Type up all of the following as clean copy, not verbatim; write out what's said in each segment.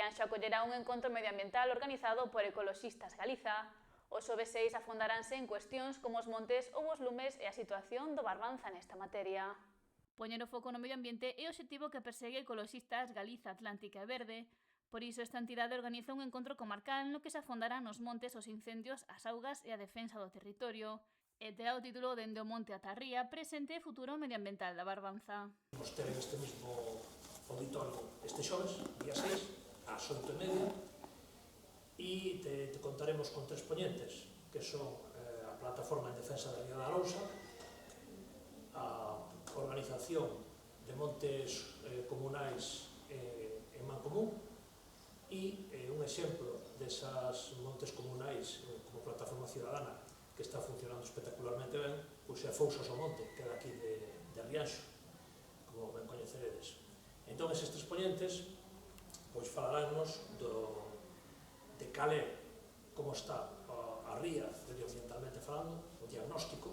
Rianxo acollerá un encontro medioambiental organizado por Ecoloxistas Galiza. Os xoves 6 afondaránse en cuestións como os montes ou os lumes e a situación do Barbanza nesta materia. Poñer o foco no medio ambiente é o obxectivo que persegue Ecoloxistas Galiza, Atlántica e Verde. Por iso, esta entidade organiza un encontro comarcal no que se afondarán nos montes, os incendios, as augas e a defensa do territorio. E terá o título Dende o monte ata a ría, presente e futuro medioambiental da Barbanza. Vamos ter este mismo auditorio este xoves, día 6, ás 8:30, e te contaremos con 3 poñentes, que son a Plataforma en Defensa da Ría da Arousa, a Organización de Montes Comunais en Mancomún, e un exemplo desas montes comunais como plataforma ciudadana que está funcionando espectacularmente ben, pois é Fousas ao Monte, que é daqui de Rianxo, como ben coñeceredes. Entón, eses 3 poñentes pois falaránnos de cal é, como está a ría medioambientalmente falando, o diagnóstico.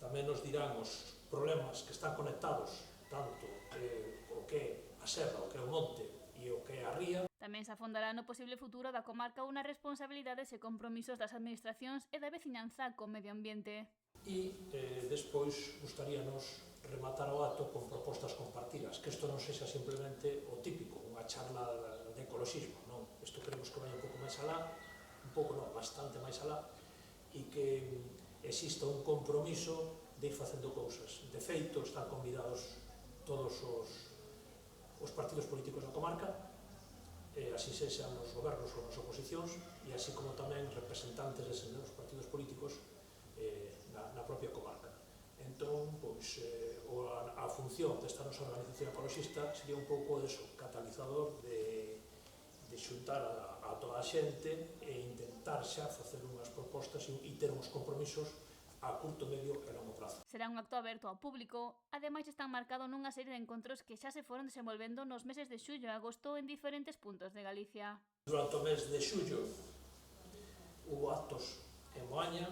Tamén nos dirán os problemas que están conectados tanto o que é a serra, o que é o monte e o que é a ría. Tamén se afondará no posible futuro da comarca ou nas responsabilidades e compromisos das administracións e da veciñanza co medio ambiente. E despois gustaríanos rematar o acto con propostas compartidas, que isto non sexa simplemente o típico, unha charla de ecoloxismo, non? Isto queremos que vaya un pouco máis alá, un pouco non, bastante máis alá, e que exista un compromiso de ir facendo cousas. De feito, están convidados todos os partidos políticos da comarca, así sexan os gobernos ou as oposicións, e así como tamén representantes deses partidos políticos na propia comarca. Entón, pois, a función desta nosa organización ecoloxista sería un pouco eso, catalizador de xuntar a toda a xente e intentar xa facer unhas propostas e ter uns compromisos a curto, medio e longo prazo. Será un acto aberto ao público, ademais están marcados nunha serie de encontros que xa se foron desenvolvendo nos meses de xullo e agosto en diferentes puntos de Galicia. Durante o mes de xullo hubo actos en Moaña,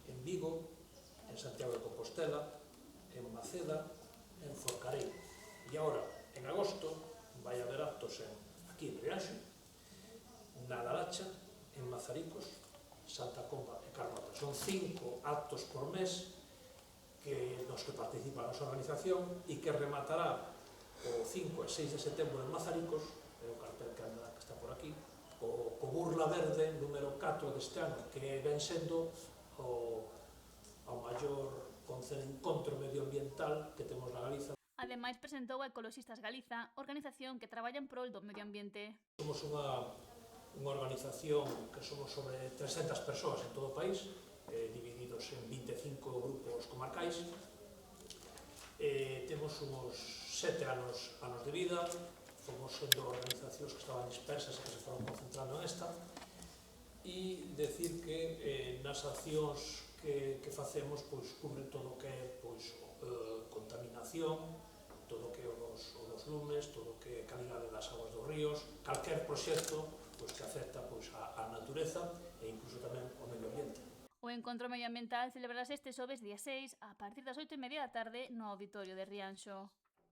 en Vigo, en Santiago de Compostela, en Maceda, en Forcarei. E agora, en agosto, vai haber actos aquí en Rianxo, na Laracha, en Mazaricos, Santa Comba e Carnota. Son 5 actos por mes nos que participa a nosa organización e que rematará o 5 e 6 de setembro en Mazaricos, é o cartel que está por aquí, o Burla Verde número 4 deste ano, que ven sendo o maior encontro medioambiental que temos na Galiza. Ademais, presentou a Ecoloxistas Galiza, organización que traballa en prol do medio ambiente. Somos unha organización que somos sobre 300 persoas en todo o país, divididos en 25 grupos comarcais. Temos uns 7 anos de vida, fomos sendo organizacións que estaban dispersas e que se foron concentrando en esta, e decir que nas accións que facemos cubre todo o que é contaminación, todo o que é os lumes, todo o que é calidade das aguas dos ríos, calquer proxecto que afecta a natureza e incluso tamén o medio ambiente. O encontro medioambiental celebrarase este xoves día 6 a partir das 8:30 da tarde no auditorio de Rianxo.